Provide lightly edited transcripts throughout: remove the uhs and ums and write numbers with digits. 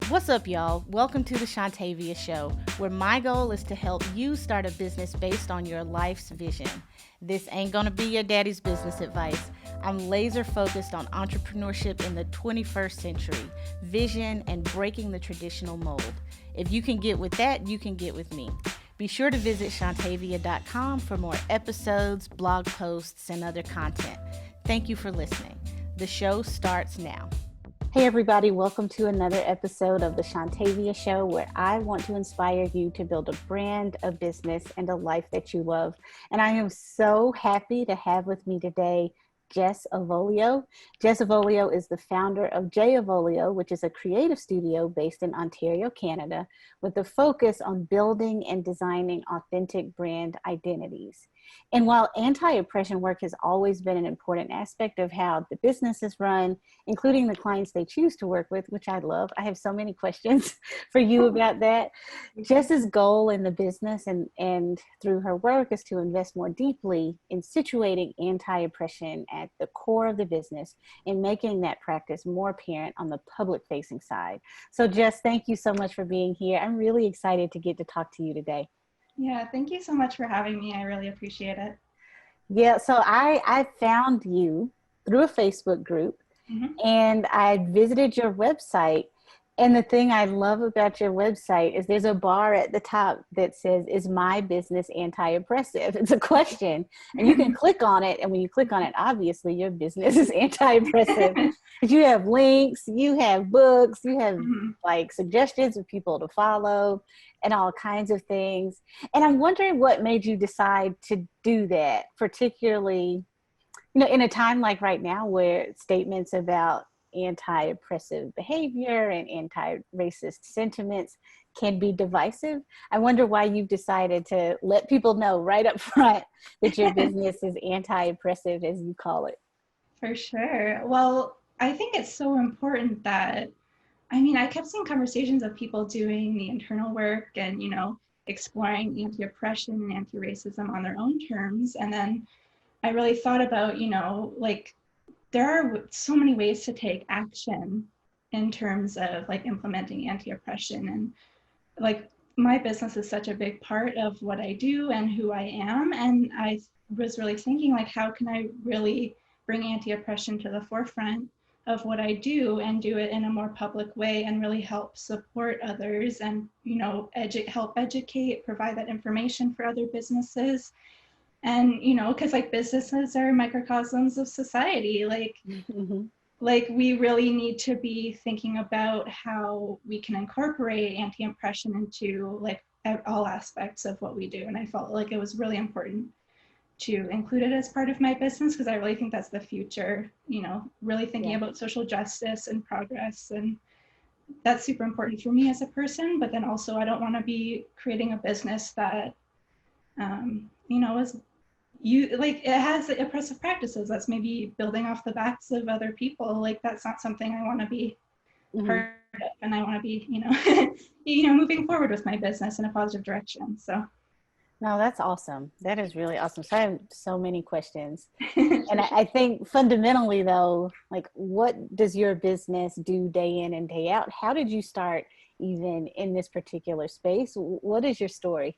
What's up, y'all? Welcome to the Shontavia Show, where my goal is to help you start a business based on your life's vision. This ain't gonna be your daddy's business advice. I'm laser focused on entrepreneurship in the 21st century, vision, and breaking the traditional mold. If you can get with that, you can get with me. Be sure to visit shontavia.com for more episodes, blog posts, and other content. Thank you for listening. The show starts now. Hey everybody, welcome to another episode of the Shontavia Show, where I want to inspire you to build a brand, a business, and a life that you love. And I am so happy to have with me today Jess Avolio. Jess Avolio is the founder of J Avolio, which is a creative studio based in Ontario, Canada, with a focus on building and designing authentic brand identities. And while anti-oppression work has always been an important aspect of how the business is run, including the clients they choose to work with, which I love. I have so many questions for you about that. Jess's goal in the business and through her work is to invest more deeply in situating anti-oppression at the core of the business and making that practice more apparent on the public-facing side. So Jess, thank you so much for being here. I'm really excited to get to talk to you today. Yeah, thank you so much for having me. I really appreciate it. Yeah, so I found you through a Facebook group, and I visited your website. And the thing I love about your website is there's a bar at the top that says, "Is my business anti-oppressive?" It's a question. And you can click on it. And when you click on it, obviously your business is anti-oppressive. Because you have links, you have books, you have like suggestions of people to follow and all kinds of things. And I'm wondering what made you decide to do that, particularly, in a time like right now where statements about anti-oppressive behavior and anti-racist sentiments can be divisive. I wonder why you've decided to let people know right up front that your business is anti-oppressive, as you call it. For sure. Well, I think it's so important that, I kept seeing conversations of people doing the internal work and, exploring anti-oppression and anti-racism on their own terms. And then I really thought about, there are so many ways to take action in terms of implementing anti-oppression, and my business is such a big part of what I do and who I am. And I was really thinking how can I really bring anti-oppression to the forefront of what I do and do it in a more public way and really help support others and, help educate, provide that information for other businesses. And, because businesses are microcosms of society, we really need to be thinking about how we can incorporate anti-oppression into all aspects of what we do. And I felt like it was really important to include it as part of my business, because I really think that's the future, really thinking about social justice and progress. And that's super important for me as a person. But then also I don't want to be creating a business that, is it has oppressive practices that's maybe building off the backs of other people. That's not something I want to be part of, and I want to be, moving forward with my business in a positive direction. So. No, that's awesome. That is really awesome. So I have so many questions. And I think fundamentally though, what does your business do day in and day out? How did you start even in this particular space? What is your story?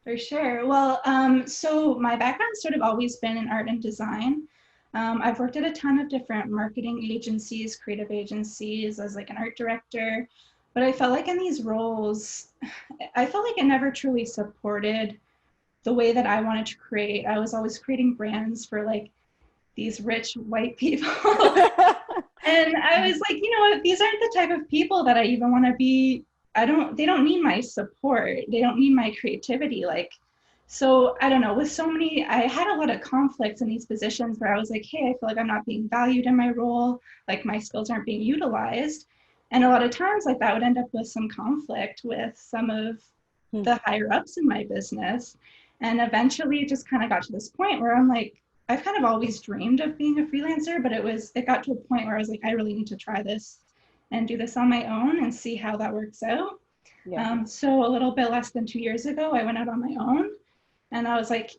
For sure. Well, so my background's sort of always been in art and design. I've worked at a ton of different marketing agencies, creative agencies as an art director, but I felt like in these roles, I felt like it never truly supported the way that I wanted to create. I was always creating brands for these rich white people. And I was like, these aren't the type of people that I even want to be. They don't need my support. They don't need my creativity. So I don't know, I had a lot of conflicts in these positions where I was like, hey, I feel like I'm not being valued in my role. My skills aren't being utilized. And a lot of times that would end up with some conflict with some of the higher ups in my business. And eventually it just kind of got to this point where I'm like, I've kind of always dreamed of being a freelancer, but it got to a point where I was like, I really need to try this and do this on my own and see how that works out. Yeah. So a little bit less than 2 years ago, I went out on my own, and I was like,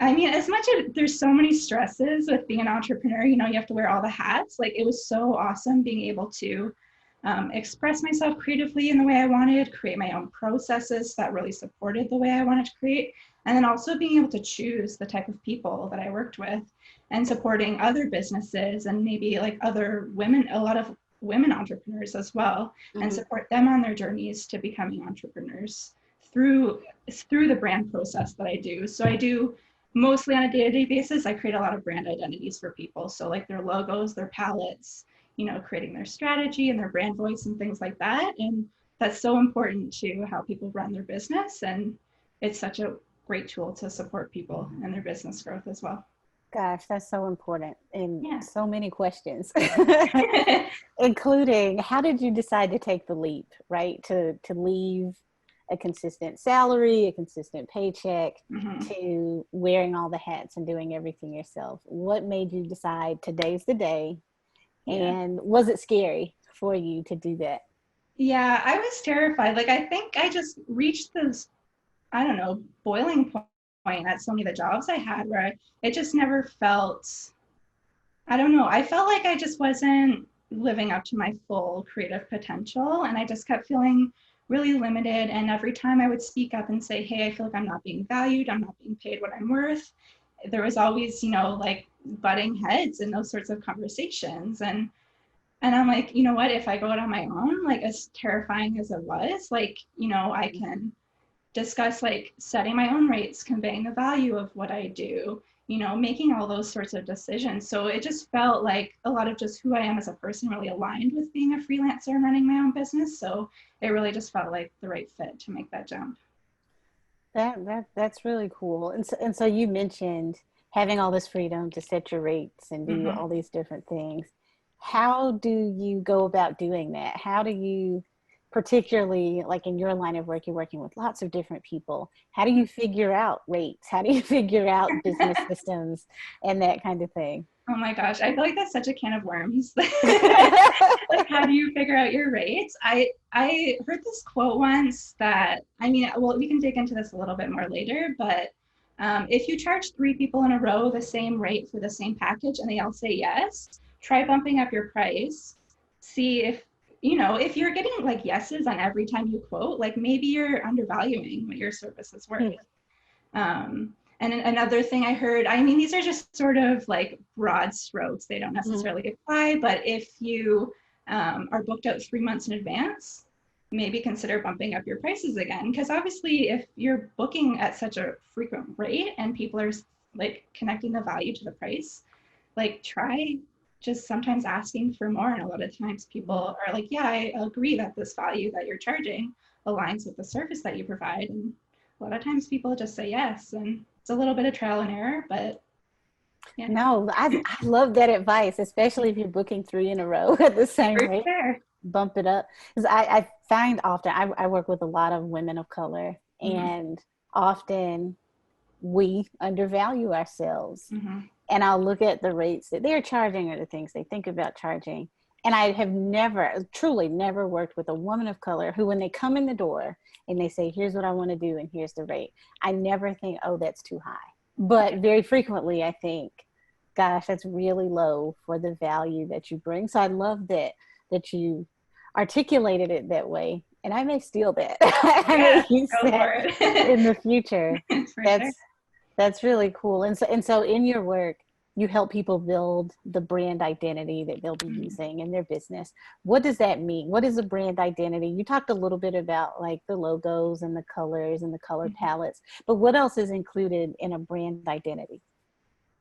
as much as there's so many stresses with being an entrepreneur, you have to wear all the hats. It was so awesome being able to express myself creatively in the way I wanted, create my own processes that really supported the way I wanted to create, and then also being able to choose the type of people that I worked with and supporting other businesses and maybe like other women, a lot of women entrepreneurs as well, and support them on their journeys to becoming entrepreneurs through the brand process that I do. So I do mostly on a day-to-day basis, I create a lot of brand identities for people. So like their logos, their palettes, you know, creating their strategy and their brand voice and things like that. And that's so important to how people run their business. And it's such a great tool to support people and their business growth as well. Gosh, that's so important. And Yeah. so many questions, including how did you decide to take the leap, right? To leave a consistent salary, a consistent paycheck, to wearing all the hats and doing everything yourself. What made you decide today's the day? And was it scary for you to do that? Yeah, I was terrified. Like, I think I just reached this, I don't know, boiling point at so many of the jobs I had where it just never felt, I don't know, I felt like I just wasn't living up to my full creative potential. And I just kept feeling really limited. And every time I would speak up and say, hey, I feel like I'm not being valued, I'm not being paid what I'm worth, there was always, you know, like butting heads in those sorts of conversations. And I'm like, you know what, if I go out on my own, like as terrifying as it was, like, you know, I can discuss like setting my own rates, conveying the value of what I do, you know, making all those sorts of decisions. So it just felt like a lot of just who I am as a person really aligned with being a freelancer and running my own business. So it really just felt like the right fit to make that jump. That's really cool. And so you mentioned having all this freedom to set your rates and do all these different things. How do you go about doing that? How do you, particularly like in your line of work, you're working with lots of different people. How do you figure out rates? How do you figure out business systems and that kind of thing? Oh my gosh, I feel like that's such a can of worms. Like, how do you figure out your rates? I heard this quote once that, I mean, well, we can dig into this a little bit more later, but if you charge 3 people in a row the same rate for the same package and they all say yes, try bumping up your price. See if, you know, if you're getting like yeses on every time you quote, like maybe you're undervaluing what your service is worth. And another thing I heard, I mean, these are just sort of like broad strokes. They don't necessarily apply, but if you are booked out 3 months in advance, maybe consider bumping up your prices again. Because obviously, if you're booking at such a frequent rate and people are like connecting the value to the price, like try just sometimes asking for more. And a lot of times people are like, yeah, I agree that this value that you're charging aligns with the service that you provide. And a lot of times people just say yes. And it's a little bit of trial and error, but yeah. No, I love that advice, especially if you're booking 3 in a row at the same For rate. sure. Bump it up. Because I find often, I work with a lot of women of color, and often we undervalue ourselves. And I'll look at the rates that they're charging or the things they think about charging. And I have never, truly never worked with a woman of color who, when they come in the door and they say, here's what I want to do and here's the rate, I never think, oh, that's too high. But very frequently I think, gosh, that's really low for the value that you bring. So I love that you articulated it that way. And I may steal that. I may use that in the future. That's really cool. And so in your work, you help people build the brand identity that they'll be using in their business. What does that mean? What is a brand identity? You talked a little bit about like the logos and the colors and the color palettes, but what else is included in a brand identity?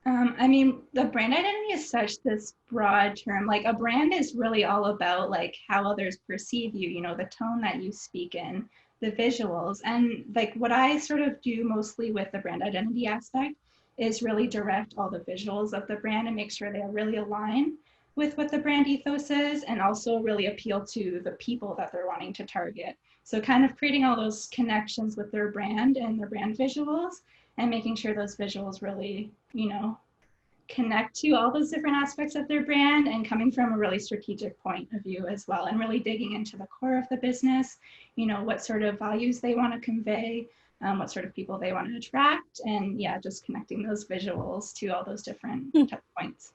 I mean, the brand identity is such this broad term. Like a brand is really all about like how others perceive you, you know, the tone that you speak in, the visuals. And like what I sort of do mostly with the brand identity aspect is really direct all the visuals of the brand and make sure they really align with what the brand ethos is and also really appeal to the people that they're wanting to target. So kind of creating all those connections with their brand and their brand visuals and making sure those visuals really, you know, connect to all those different aspects of their brand and coming from a really strategic point of view as well and really digging into the core of the business, you know, what sort of values they want to convey, what sort of people they want to attract, and yeah, just connecting those visuals to all those different touch points.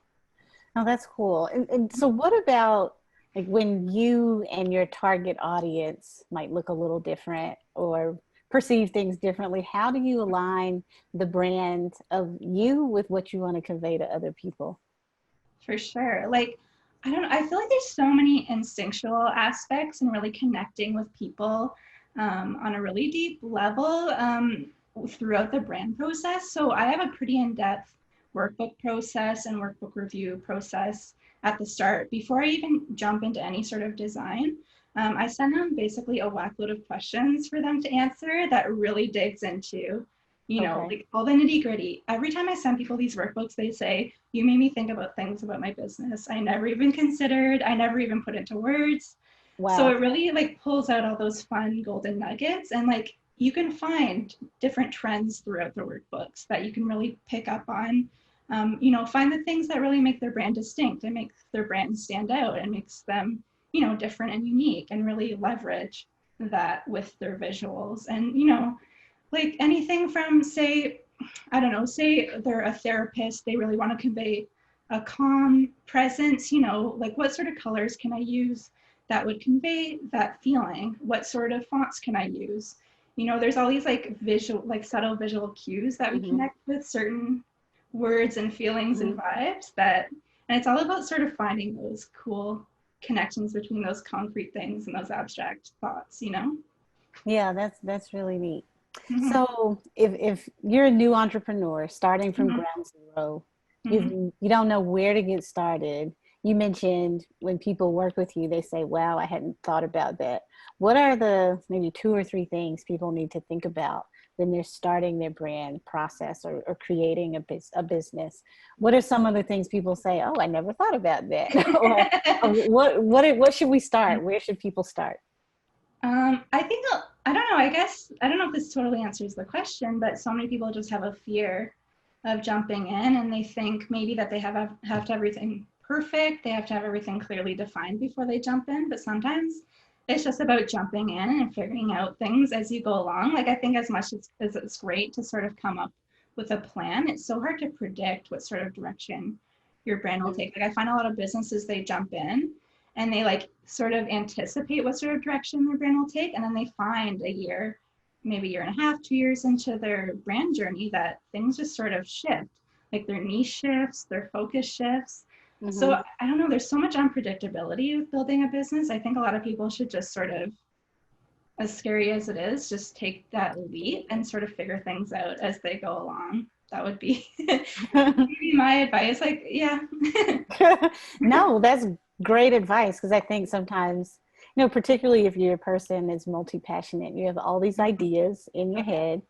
Oh, that's cool. And so what about Like when you and your target audience might look a little different or perceive things differently, how do you align the brand of you with what you want to convey to other people? For sure. Like, I don't know, I feel like there's so many instinctual aspects and really connecting with people on a really deep level throughout the brand process. So I have a pretty in-depth workbook process and workbook review process at the start before I even jump into any sort of design. I send them basically a whack load of questions for them to answer that really digs into, you know, Okay. like all the nitty gritty. Every time I send people these workbooks, they say, you made me think about things about my business I never even considered, I never even put into words. So Wow. it really like pulls out all those fun golden nuggets, and like you can find different trends throughout the workbooks that you can really pick up on. You know, find the things that really make their brand distinct and make their brand stand out and makes them, you know, different and unique, and really leverage that with their visuals. And, you know, like anything from, say, I don't know, say they're a therapist, they really want to convey a calm presence, you know, like what sort of colors can I use that would convey that feeling? What sort of fonts can I use? You know, there's all these like visual, like subtle visual cues that we Hmm. connect with certain words and feelings and Hmm. vibes that, and it's all about sort of finding those cool connections between those concrete things and those abstract thoughts, you know? Yeah, that's really neat. Mm-hmm. So if you're a new entrepreneur starting from Mm-hmm. ground zero, Mm-hmm. you don't know where to get started. You mentioned when people work with you, they say, wow, I hadn't thought about that. What are the maybe two or three things people need to think about when they're starting their brand process or creating a business? What are some of the things people say, oh, I never thought about that? Or what should we start? Where should people start? I think, I don't know, I guess, I don't know if this totally answers the question, but so many people just have a fear of jumping in, and they think maybe that they have to have everything perfect, they have to have everything clearly defined before they jump in, but sometimes it's just about jumping in and figuring out things as you go along. Like I think as much as it's great to sort of come up with a plan, it's so hard to predict what sort of direction your brand will take. Like I find a lot of businesses, they jump in and they like sort of anticipate what sort of direction their brand will take, and then they find a year, maybe a year and a half, 2 years into their brand journey that things just sort of shift, like their niche shifts, their focus shifts. So Mm-hmm. I don't know, there's so much unpredictability with building a business. I think a lot of people should just sort of, as scary as it is, just take that leap and sort of figure things out as they go along. That would be maybe my advice. Like, yeah. No, that's great advice because I think sometimes, particularly if you're a person that's multi-passionate, you have all these ideas in your Okay. head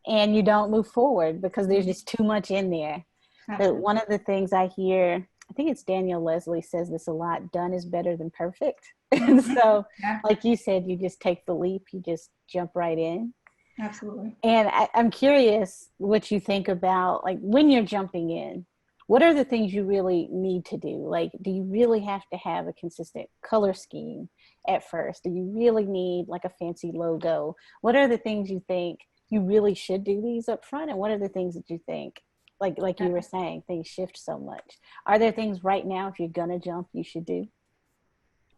and you don't move forward because there's just too much in there. But Absolutely. one of the things I hear, I think it's Daniel Leslie says this a lot, done is better than perfect. And Mhm. so, Yeah, like you said, you just take the leap, you just jump right in. absolutely. And I'm curious what you think about like when you're jumping in, what are the things you really need to do? Like, do you really have to have a consistent color scheme at first? Do you really need like a fancy logo? What are the things you think you really should do these up front? And what are the things that you think, like you were saying, things shift so much? Are there things right now, if you're gonna jump, you should do?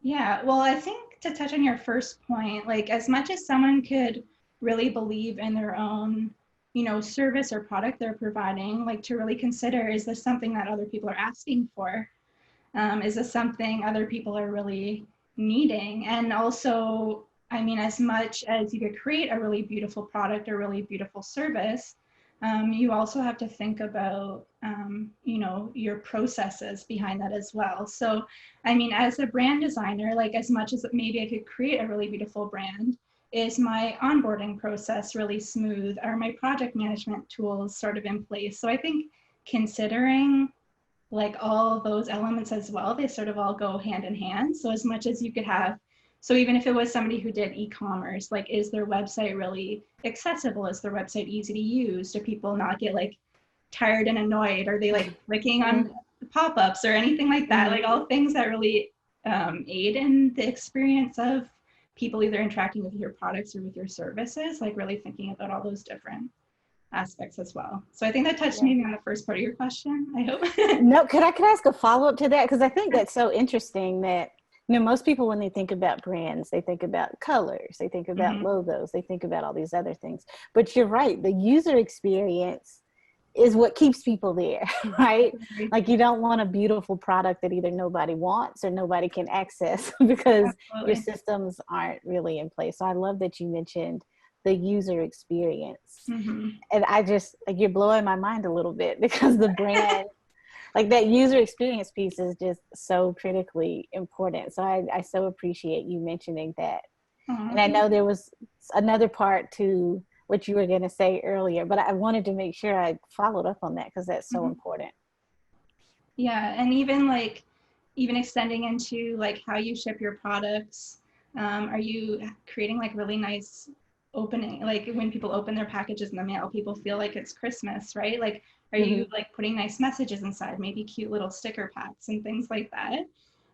Yeah, well, I think to touch on your first point, like as much as someone could really believe in their own, you know, service or product they're providing, like to really consider, is this something that other people are asking for? Is this something other people are really needing? And also, I mean, as much as you could create a really beautiful product or really beautiful service, you also have to think about, you know, your processes behind that as well. So, I mean, as a brand designer, like as much as maybe I could create a really beautiful brand, is my onboarding process really smooth? Are my project management tools sort of in place? So I think considering like all those elements as well, they sort of all go hand in hand. So as much as you could have, so even if it was somebody who did e-commerce, like is their website really accessible? Is their website easy to use? Do people not get like tired and annoyed? Are they like clicking Mm-hmm. on pop-ups or anything like that? Mm-hmm. Like all things that really aid in the experience of people either interacting with your products or with your services, like really thinking about all those different aspects as well. So I think that touched Yeah. maybe on the first part of your question, I hope. No, could I ask a follow up to that? Because I think that's so interesting that Most people, when they think about brands, they think about colors, they think about Mm-hmm. logos, they think about all these other things. But you're right, the user experience is what keeps people there, right? Like, you don't want a beautiful product that either nobody wants or nobody can access because your Absolutely. systems aren't really in place. So I love that you mentioned the user experience. Mm-hmm. And I just, like, you're blowing my mind a little bit because the brand, like, that user experience piece is just so critically important. So I so appreciate you mentioning that. Oh, And I thank know you. there was another part to what you were going to say earlier, but I wanted to make sure I followed up on that because that's so Mhm. important. Yeah, and even like even extending into like how you ship your products. Are you creating like really nice opening, like when people open their packages in the mail, people feel like it's Christmas, right? Like, are Mm-hmm. you like putting nice messages inside, maybe cute little sticker packs and things like that?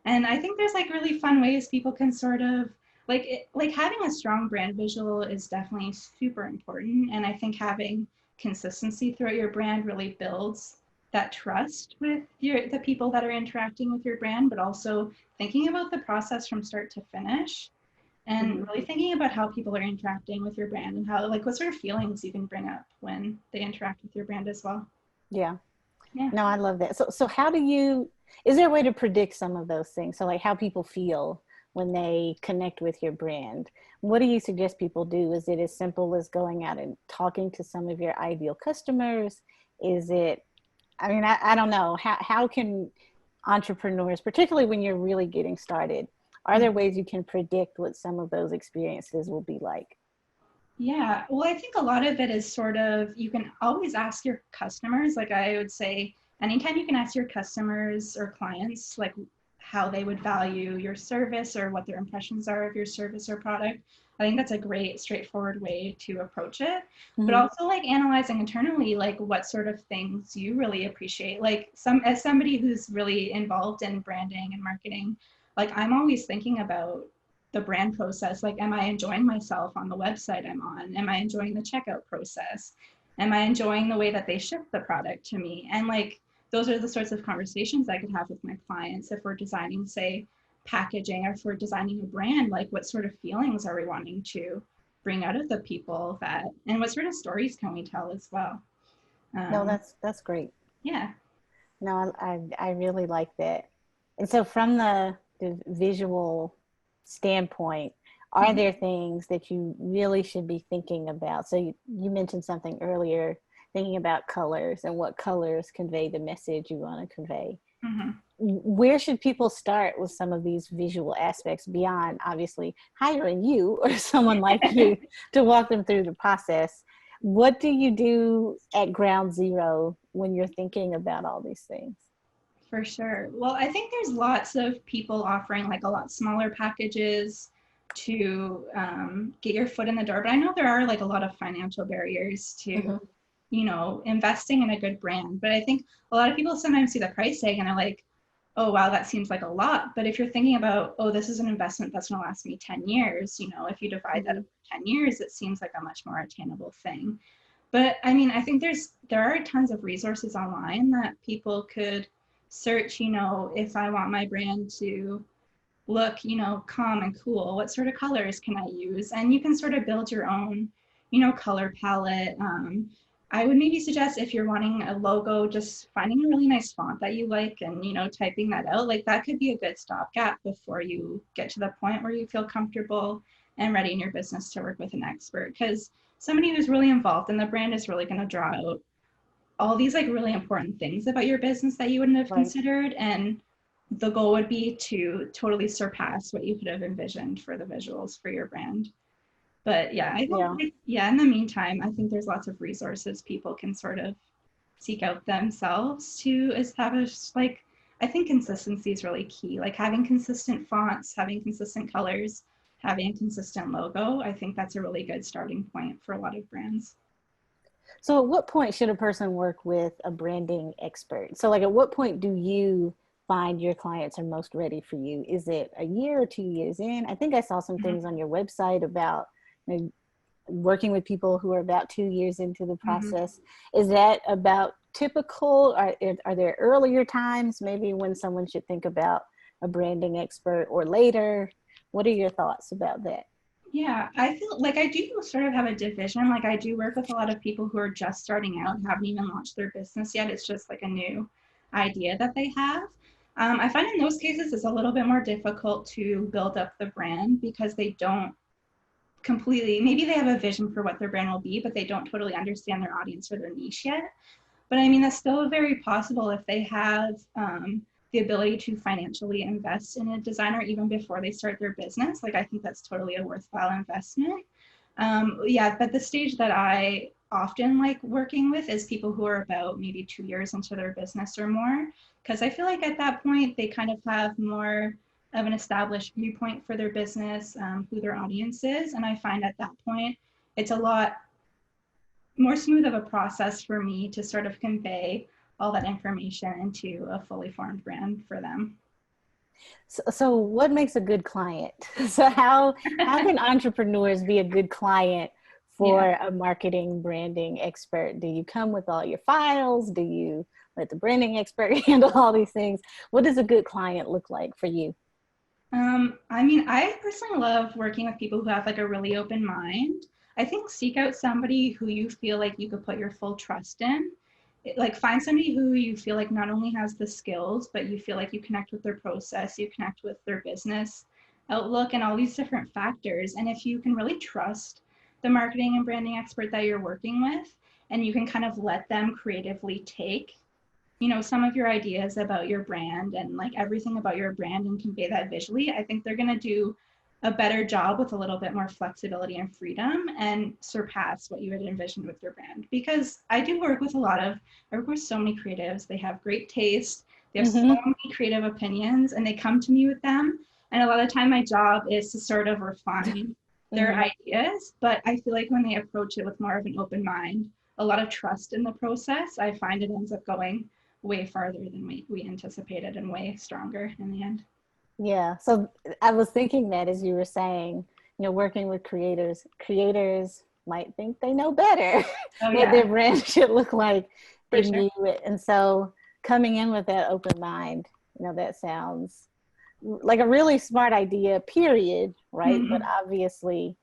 And I think there's like really fun ways people can sort of like having a strong brand visual is definitely super important. And I think having consistency throughout your brand really builds that trust with the people that are interacting with your brand, but also thinking about the process from start to finish and Mm-hmm. really thinking about how people are interacting with your brand and how like what sort of feelings you can bring up when they interact with your brand as well. Yeah. Yeah. No, I love that. So how do you, is there a way to predict some of those things? So, like, how people feel when they connect with your brand? What do you suggest people do? Is it as simple as going out and talking to some of your ideal customers? Is it, I mean, I don't know. How can entrepreneurs, particularly when you're really getting started, are there ways you can predict what some of those experiences will be like? Yeah, well, I think a lot of it is sort of you can always ask your customers. Like I would say, anytime you can ask your customers or clients, like how they would value your service or what their impressions are of your service or product. I think that's a great, straightforward way to approach it. But Mm-hmm. also like analyzing internally, like what sort of things you really appreciate. Like as somebody who's really involved in branding and marketing, like I'm always thinking about the brand process. Like, am I enjoying myself on the website I'm on? Am I enjoying the checkout process? Am I enjoying the way that they ship the product to me? And like, those are the sorts of conversations I could have with my clients if we're designing, say, packaging or if we're designing a brand. Like, what sort of feelings are we wanting to bring out of the people that, and what sort of stories can we tell as well? No, Um, that's great. yeah. No, I really like that. And so, from the visual standpoint, are Mhm. there things that you really should be thinking about? So you mentioned something earlier, thinking about colors and what colors convey the message you want to convey. Mhm. Where should people start with some of these visual aspects beyond obviously hiring you or someone like you to walk them through the process? What do you do at ground zero when you're thinking about all these things? For sure. Well, I think there's lots of people offering like a lot smaller packages to get your foot in the door. But I know there are like a lot of financial barriers to, Mm-hmm. investing in a good brand. But I think a lot of people sometimes see the price tag and are like, oh, wow, that seems like a lot. But if you're thinking about, oh, this is an investment that's going to last me 10 years, if you divide that Mm-hmm. over 10 years, it seems like a much more attainable thing. But I mean, I think there are tons of resources online that people could search, if I want my brand to look, calm and cool, what sort of colors can I use? And you can sort of build your own, color palette. I would maybe suggest if you're wanting a logo, just finding a really nice font that you like and, typing that out. Like that could be a good stopgap before you get to the point where you feel comfortable and ready in your business to work with an expert. Because somebody who's really involved in the brand is really going to draw out all these like really important things about your business that you wouldn't have Right. considered. And the goal would be to totally surpass what you could have envisioned for the visuals for your brand. But yeah, I think Yeah. like, yeah, in the meantime, I think there's lots of resources people can sort of seek out themselves to establish like I think consistency is really key. Like having consistent fonts, having consistent colors, having a consistent logo. I think that's a really good starting point for a lot of brands. So, at what point should a person work with a branding expert? So, like, at what point do you find your clients are most ready for you? Is it a year or 2 years in? I think I saw some things on your website about, you know, working with people who are about 2 years into the Mm-hmm. process. Is that about typical? Are there earlier times maybe when someone should think about a branding expert or later? What are your thoughts about that? Yeah, I feel like I do sort of have a division. Like I do work with a lot of people who are just starting out and haven't even launched their business yet. It's just like a new idea that they have. I find in those cases it's a little bit more difficult to build up the brand because they don't completely, maybe they have a vision for what their brand will be, but they don't totally understand their audience or their niche yet. But I mean, that's still very possible if they have the ability to financially invest in a designer even before they start their business. Like, I think that's totally a worthwhile investment. Yeah, but the stage that I often like working with is people who are about maybe 2 years into their business or more, because I feel like at that point they kind of have more of an established viewpoint for their business, who their audience is. And I find at that point it's a lot more smooth of a process for me to sort of convey all that information into a fully formed brand for them. So what makes a good client? So how can entrepreneurs be a good client for a marketing branding expert? Do you come with all your files? Do you let the branding expert handle all these things? What does a good client look like for you? I mean, I personally love working with people who have like a really open mind. I think seek out somebody who you feel like you could put your full trust in. Like find somebody who you feel like not only has the skills, but you feel like you connect with their process, you connect with their business outlook and all these different factors. And if you can really trust the marketing and branding expert that you're working with, and you can kind of let them creatively take some of your ideas about your brand and like everything about your brand and convey that visually, I think they're going to do a better job with a little bit more flexibility and freedom and surpass what you had envisioned with your brand. Because I work with so many creatives. They have great taste. They have so many creative opinions and they come to me with them. And a lot of the time my job is to sort of refine their ideas. But I feel like when they approach it with more of an open mind, a lot of trust in the process, I find it ends up going way farther than we anticipated and way stronger in the end. Yeah. So I was thinking that as you were saying, working with creators might think they know better what their brand should look like than you. And so coming in with that open mind, that sounds like a really smart idea, period. Right. But obviously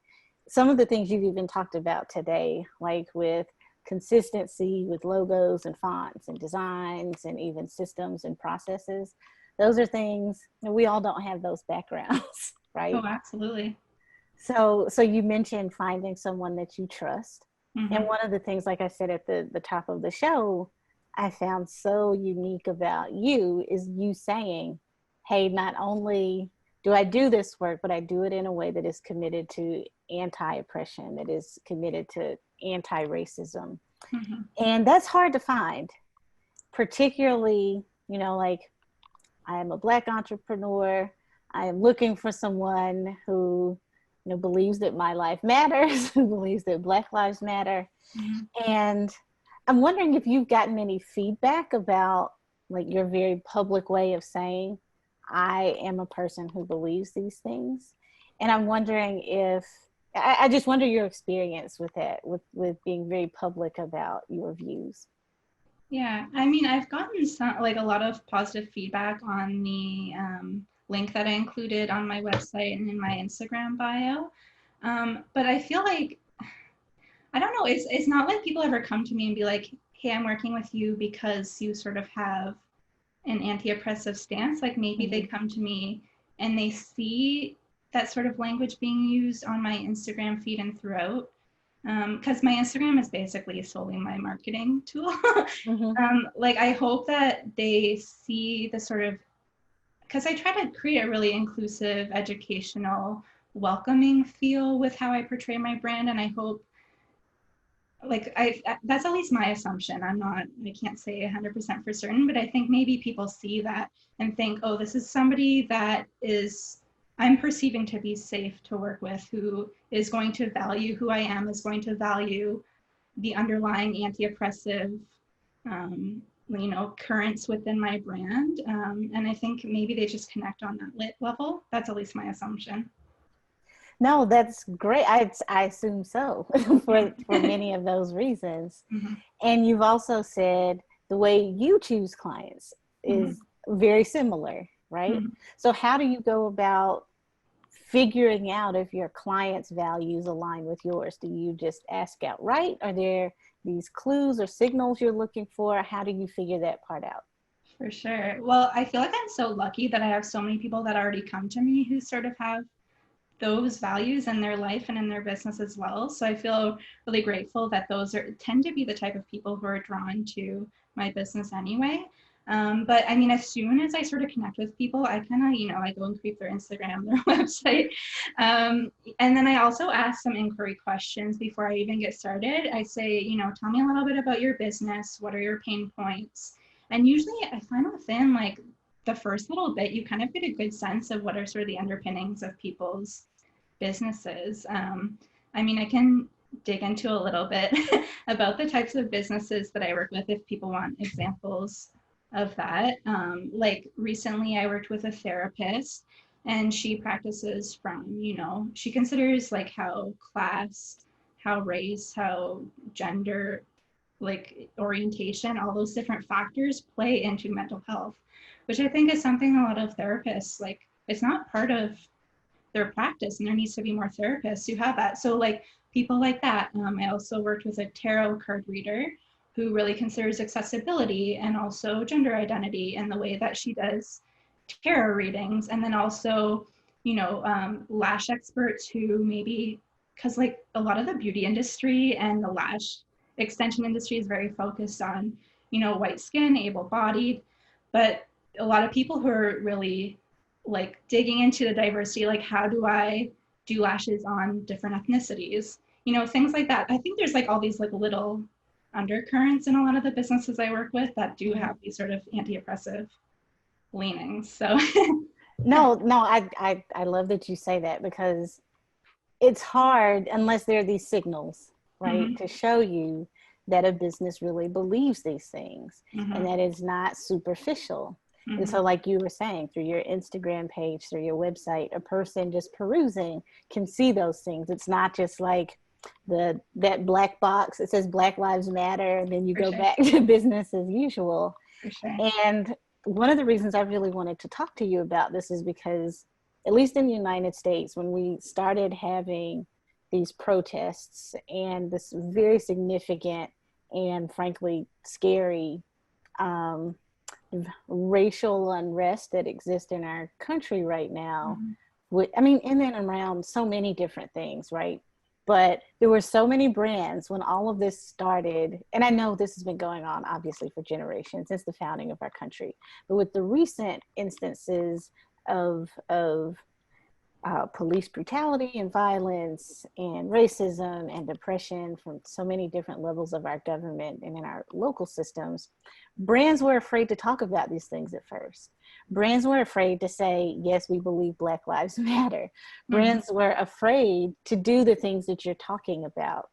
some of the things you've even talked about today, like with consistency with logos and fonts and designs and even systems and processes, those are things we all don't have those backgrounds, right? Oh, absolutely. So you mentioned finding someone that you trust. And one of the things, like I said at the top of the show, I found so unique about you is you saying, hey, not only do I do this work, but I do it in a way that is committed to anti-oppression, that is committed to anti-racism. And that's hard to find, particularly, like I am a Black entrepreneur. I am looking for someone who, believes that my life matters, who believes that Black lives matter. And I'm wondering if you've gotten any feedback about like your very public way of saying, I am a person who believes these things. And I'm wondering if, I just wonder your experience with that, with being very public about your views. Yeah, I mean, I've gotten a lot of positive feedback on the link that I included on my website and in my Instagram bio. But I feel like, I don't know, it's not like people ever come to me and be like, hey, I'm working with you because you sort of have an anti-oppressive stance. Like maybe they come to me and they see that sort of language being used on my Instagram feed and throughout. Because my Instagram is basically solely my marketing tool. Like I hope that they see the sort of, because I try to create a really inclusive, educational, welcoming feel with how I portray my brand. And I hope, that's at least my assumption. I can't say 100% for certain, but I think maybe people see that and think, oh, this is somebody that I'm perceiving to be safe to work with, who is going to value who I am, is going to value the underlying anti-oppressive, currents within my brand. And I think maybe they just connect on that level. That's at least my assumption. No, that's great. I assume so for many of those reasons. And you've also said the way you choose clients is very similar, right? Mhm. So how do you go about figuring out if your client's values align with yours? Do you just ask outright? Are there these clues or signals you're looking for? How do you figure that part out? For sure. Well, I feel like I'm so lucky that I have so many people that already come to me who sort of have those values in their life and in their business as well. So I feel really grateful that those tend to be the type of people who are drawn to my business anyway. But I mean, as soon as I sort of connect with people, I kind of, I go and creep their Instagram, their website. And then I also ask some inquiry questions before I even get started. I say, tell me a little bit about your business. What are your pain points? And usually I find within like the first little bit, you kind of get a good sense of what are sort of the underpinnings of people's businesses. I mean, I can dig into a little bit about the types of businesses that I work with if people want examples of that. Like recently, I worked with a therapist, and she practices from, she considers like how class, how race, how gender, like orientation, all those different factors play into mental health, which I think is something a lot of therapists, like, it's not part of their practice, and there needs to be more therapists who have that. So like people like that. I also worked with a tarot card reader who really considers accessibility and also gender identity in the way that she does tarot readings. And then also, lash experts who maybe, because like a lot of the beauty industry and the lash extension industry is very focused on, white skin, able-bodied, but a lot of people who are really like digging into the diversity, like how do I do lashes on different ethnicities, things like that. I think there's like all these like little undercurrents in a lot of the businesses I work with that do have these sort of anti-oppressive leanings. So yeah. No, I love that you say that, because it's hard unless there are these signals, right, Mm-hmm. to show you that a business really believes these things and Mm-hmm. that it's not superficial. And Mm-hmm. so, like you were saying, through your Instagram page, through your website, a person just perusing can see those things. It's not just like that black box that says Black Lives Matter, and then you For go sure. back to business as usual. For sure. And one of the reasons I really wanted to talk to you about this is because, at least in the United States, when we started having these protests and this very significant and frankly scary um, racial unrest that exists in our country right now, Mm-hmm. I mean, in and around so many different things, right? But there were so many brands when all of this started, and I know this has been going on obviously for generations since the founding of our country, but with the recent instances of police brutality and violence and racism and oppression from so many different levels of our government and in our local systems, brands were afraid to talk about these things at first. Brands were afraid to say, yes, we believe Black Lives Matter. Mm-hmm. Brands were afraid to do the things that you're talking about.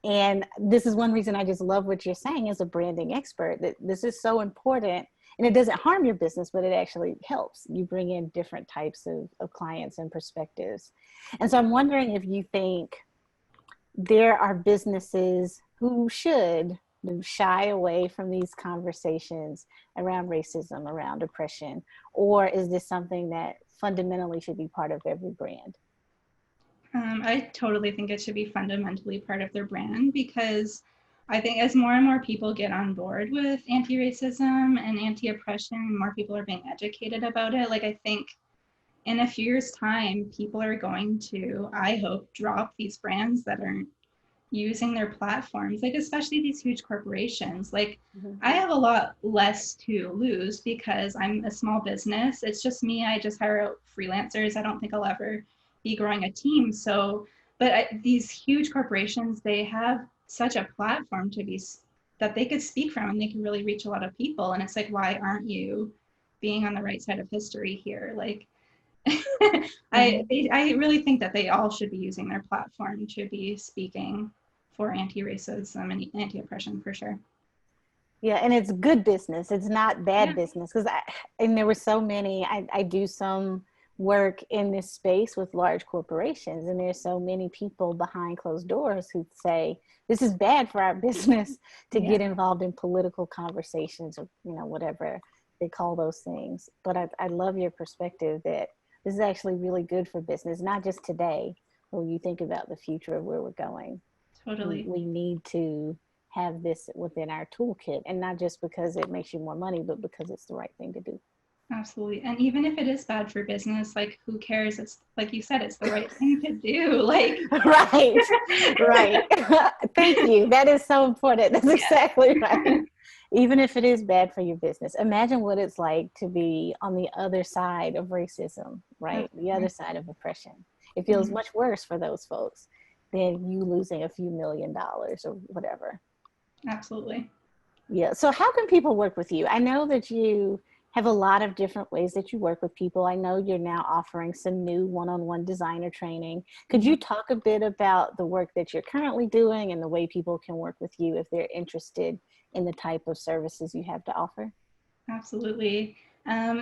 And this is one reason I just love what you're saying as a branding expert, that this is so important. And it doesn't harm your business, but it actually helps. You bring in different types of clients and perspectives. And so I'm wondering if you think there are businesses who should shy away from these conversations around racism, around oppression, or is this something that fundamentally should be part of every brand? I totally think it should be fundamentally part of their brand, because I think as more and more people get on board with anti-racism and anti-oppression, more people are being educated about it. Like, I think in a few years' time, people are going to, I hope, drop these brands that aren't using their platforms, like especially these huge corporations. Like, Mm-hmm. I have a lot less to lose because I'm a small business. It's just me. I just hire out freelancers. I don't think I'll ever be growing a team. So, but these huge corporations, they have such a platform to be that they could speak from, and they can really reach a lot of people. And it's like, why aren't you being on the right side of history here? Like, Mm-hmm. I really think that they all should be using their platform to be speaking for anti-racism and anti-oppression, for sure. Yeah, and it's good business. It's not bad Yeah. business. And there were so many, I do some work in this space with large corporations, and there's so many people behind closed doors who say, this is bad for our business to Yeah. get involved in political conversations or, whatever they call those things. But I love your perspective that this is actually really good for business, not just today, but when you think about the future of where we're going. Totally. We need to have this within our toolkit, and not just because it makes you more money, but because it's the right thing to do. Absolutely. And even if it is bad for business, like who cares? It's like you said, it's the right thing to do. Like, Right, right. Thank you. That is so important. That's exactly right. Even if it is bad for your business, imagine what it's like to be on the other side of racism, right? The other side of oppression. It feels much worse for those folks than you losing a few $1,000,000 or whatever. Absolutely. Yeah. So how can people work with you? I know that you have a lot of different ways that you work with people. I know you're now offering some new one-on-one designer training. Could you talk a bit about the work that you're currently doing and the way people can work with you if they're interested in the type of services you have to offer? Absolutely.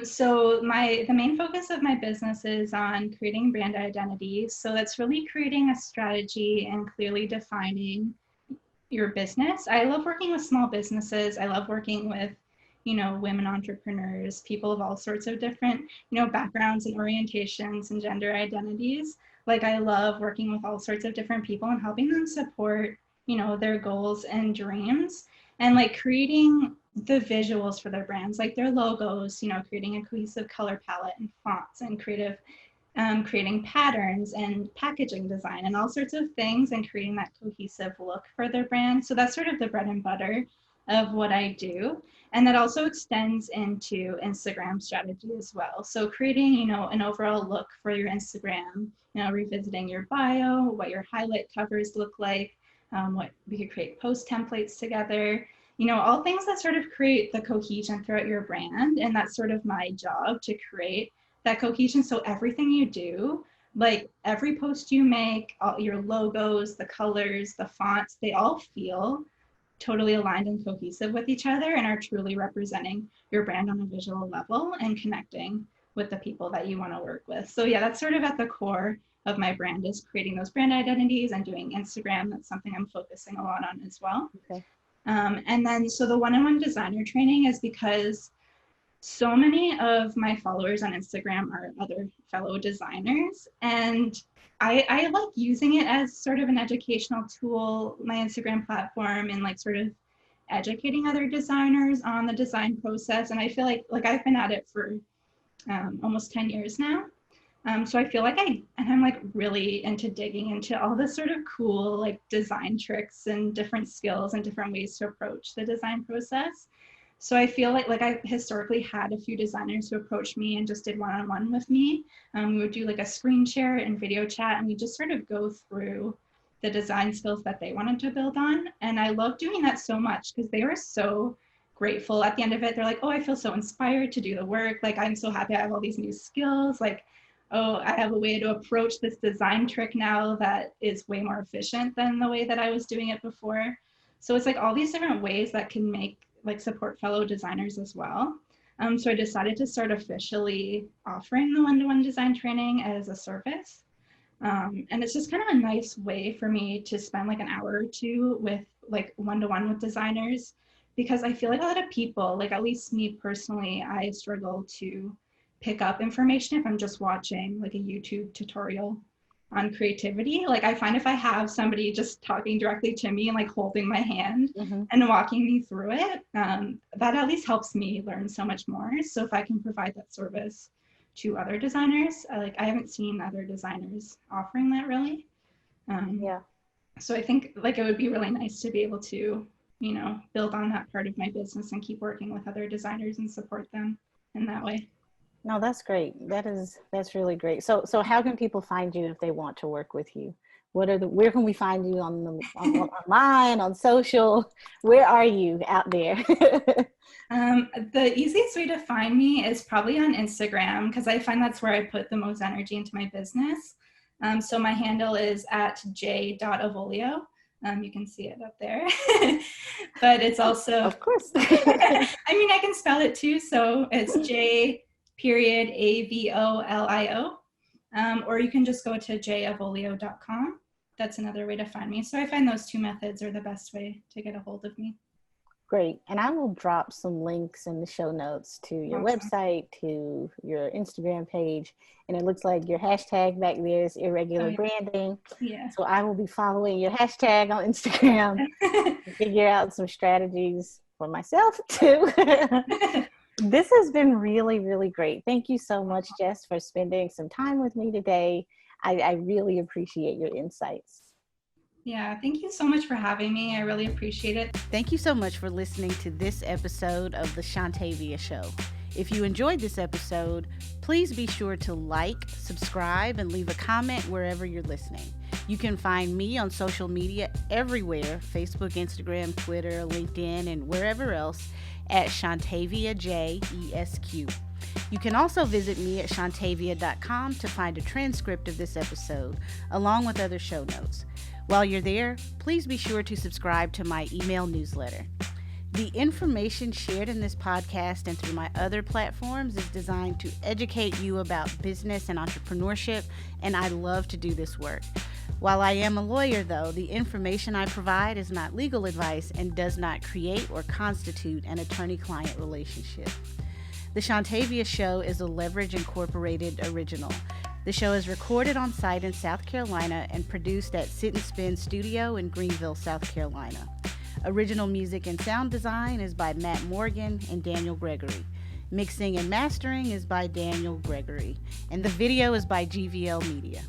So the main focus of my business is on creating brand identity. So that's really creating a strategy and clearly defining your business. I love working with small businesses. I love working with, women entrepreneurs, people of all sorts of different, backgrounds and orientations and gender identities. Like I love working with all sorts of different people and helping them support, their goals and dreams, and like creating the visuals for their brands, like their logos, creating a cohesive color palette and fonts and creating patterns and packaging design and all sorts of things, and creating that cohesive look for their brand. So that's sort of the bread and butter of what I do. And that also extends into Instagram strategy as well. So creating, an overall look for your Instagram, revisiting your bio, what your highlight covers look like, what we could create post templates together, all things that sort of create the cohesion throughout your brand. And that's sort of my job, to create that cohesion. So everything you do, like every post you make, all your logos, the colors, the fonts, they all feel totally aligned and cohesive with each other and are truly representing your brand on a visual level and connecting with the people that you want to work with. So yeah, that's sort of at the core of my brand, is creating those brand identities and doing Instagram. That's something I'm focusing a lot on as well. Okay. And then, so the one-on-one designer training is because so many of my followers on Instagram are other fellow designers, and I like using it as sort of an educational tool, my Instagram platform, and like sort of educating other designers on the design process. And I feel like I've been at it for almost 10 years now. So I feel like I'm like really into digging into all this sort of cool like design tricks and different skills and different ways to approach the design process. So I feel like I historically had a few designers who approached me and just did one-on-one with me. We would do like a screen share and video chat, and we just sort of go through the design skills that they wanted to build on. And I love doing that so much because they were so grateful at the end of it. They're like, oh, I feel so inspired to do the work. Like, I'm so happy I have all these new skills. Like, oh, I have a way to approach this design trick now that is way more efficient than the way that I was doing it before. So it's like all these different ways that can support fellow designers as well. So I decided to start officially offering the one-to-one design training as a service. And it's just kind of a nice way for me to spend like an hour or two with like one-to-one with designers, because I feel like a lot of people, like at least me personally, I struggle to pick up information if I'm just watching like a YouTube tutorial on creativity. Like I find if I have somebody just talking directly to me and like holding my hand and walking me through it, that at least helps me learn so much more. So if I can provide that service to other designers, I haven't seen other designers offering that really. Yeah. So I think like it would be really nice to be able to, build on that part of my business and keep working with other designers and support them in that way. No, that's great. That's really great. So how can people find you if they want to work with you? Where can we find you online, on social? Where are you out there? The easiest way to find me is probably on Instagram, because I find that's where I put the most energy into my business. So my handle is at j.avolio. You can see it up there, but it's also, of course. I mean, I can spell it too. So it's J.Avolio. Or you can just go to javolio.com. That's another way to find me. So I find those two methods are the best way to get a hold of me. Great. And I will drop some links in the show notes to your Awesome. website, to your Instagram page. And it looks like your hashtag back there is Oh irregular yeah. branding. Yeah. So I will be following your hashtag on Instagram to figure out some strategies for myself too. This has been really, really great. Thank you so much, Jess, for spending some time with me today. I really appreciate your insights. Yeah, thank you so much for having me. I really appreciate it. Thank you so much for listening to this episode of the Shontavia Show. If you enjoyed this episode, please be sure to like, subscribe, and leave a comment wherever you're listening. You can find me on social media everywhere, Facebook, Instagram, Twitter, LinkedIn, and wherever else at Shontavia J ESQ. You can also visit me at shontavia.com to find a transcript of this episode, along with other show notes. While you're there, please be sure to subscribe to my email newsletter. The information shared in this podcast and through my other platforms is designed to educate you about business and entrepreneurship, and I love to do this work. While I am a lawyer, though, the information I provide is not legal advice and does not create or constitute an attorney-client relationship. The Shontavia Show is a Leverage Incorporated original. The show is recorded on site in South Carolina and produced at Sit and Spin Studio in Greenville, South Carolina. Original music and sound design is by Matt Morgan and Daniel Gregory. Mixing and mastering is by Daniel Gregory. And the video is by GVL Media.